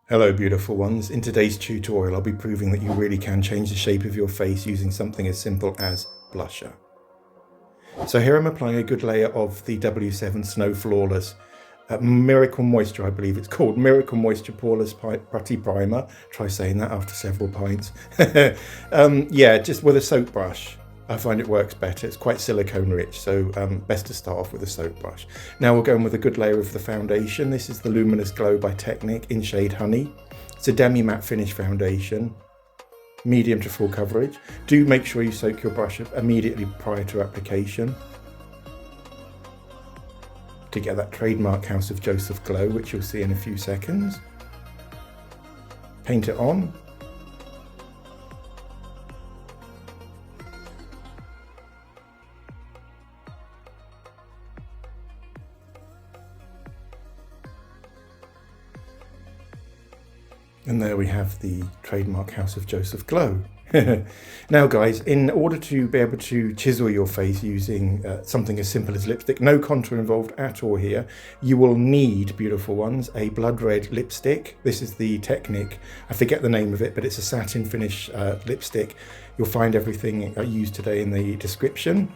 Hello beautiful ones, in today's tutorial I'll be proving that you really can change the shape of your face using something as simple as blusher. So here I'm applying a good layer of the W7 Snow Flawless Miracle Moisture, I believe it's called, Miracle Moisture Poreless Putty Primer. Try saying that after several pints. Yeah, just with a soap brush. I find it works better. It's quite silicone rich, so best to start off with a soap brush. Now we're going with a good layer of the foundation. This is the Luminous Glow by Technic in shade Honey. It's a demi-matte finish foundation, medium to full coverage. Do make sure you soak your brush immediately prior to application to get that trademark House of Joseph glow, which you'll see in a few seconds. Paint it on. And there we have the trademark House of Joseph glow. Now guys, in order to be able to chisel your face using something as simple as lipstick, no contour involved at all here, you will need, beautiful ones, a blood red lipstick. This is the Technic, I forget the name of it, but it's a satin finish lipstick. You'll find everything I used today in the description.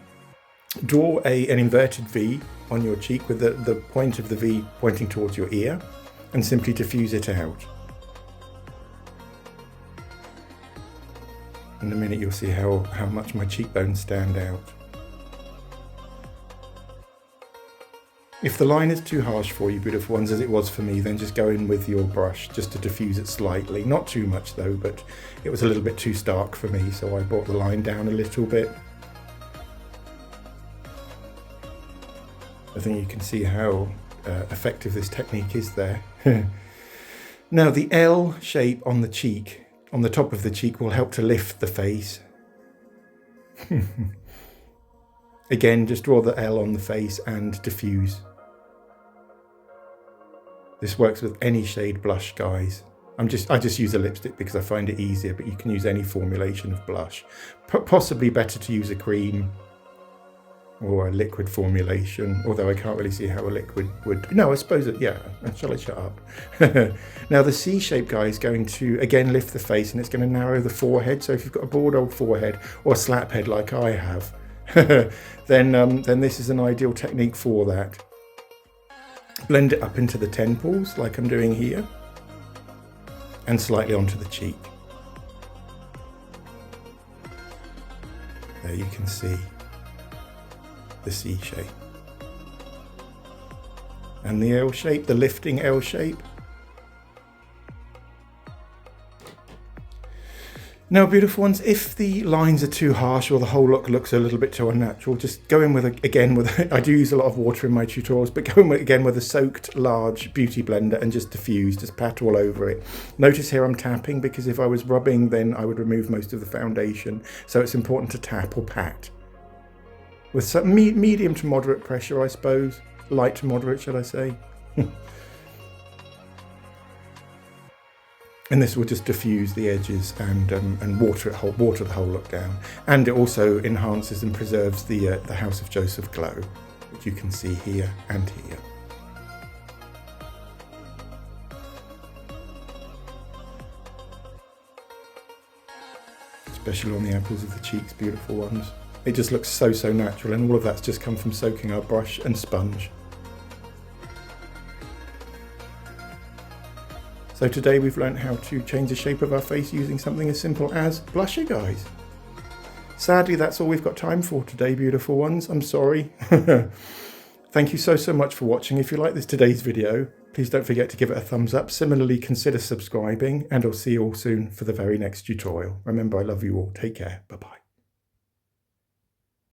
Draw an inverted V on your cheek with the point of the V pointing towards your ear and simply diffuse it out. In a minute you'll see how much my cheekbones stand out. If the line is too harsh for you, beautiful ones, as it was for me, then just go in with your brush just to diffuse it slightly. Not too much though, but it was a little bit too stark for me, so I brought the line down a little bit. I think you can see how effective this technique is there. Now the L shape on the cheek, on the top of the cheek, will help to lift the face. Again, just draw the L on the face and diffuse. This works with any shade blush, guys. I just use a lipstick because I find it easier, but you can use any formulation of blush. Possibly better to use a cream or a liquid formulation, although I can't really see how a liquid would. No, I suppose it, yeah, shall I shut up? Now the C shape, guy, is going to again lift the face and it's going to narrow the forehead. So if you've got a broad old forehead or a slap head like I have, then this is an ideal technique for that. Blend it up into the temples like I'm doing here and slightly onto the cheek. There you can see the C shape. And the L shape, the lifting L shape. Now beautiful ones, if the lines are too harsh or the whole look looks a little bit too unnatural, just go in with I do use a lot of water in my tutorials, but go in again with a soaked large beauty blender and just diffuse, just pat all over it. Notice here I'm tapping because if I was rubbing then I would remove most of the foundation, so it's important to tap or pat. With some medium to moderate pressure, I suppose. Light to moderate, shall I say. And this will just diffuse the edges and water the whole look down. And it also enhances and preserves the House of Joseph glow, which you can see here and here. Especially on the apples of the cheeks, beautiful ones. It just looks so natural, and all of that's just come from soaking our brush and sponge. So today we've learned how to change the shape of our face using something as simple as blusher, guys. Sadly, that's all we've got time for today, beautiful ones. I'm sorry. Thank you so much for watching. If you like today's video, please don't forget to give it a thumbs up. Similarly, consider subscribing, and I'll see you all soon for the very next tutorial. Remember, I love you all. Take care. Bye-bye.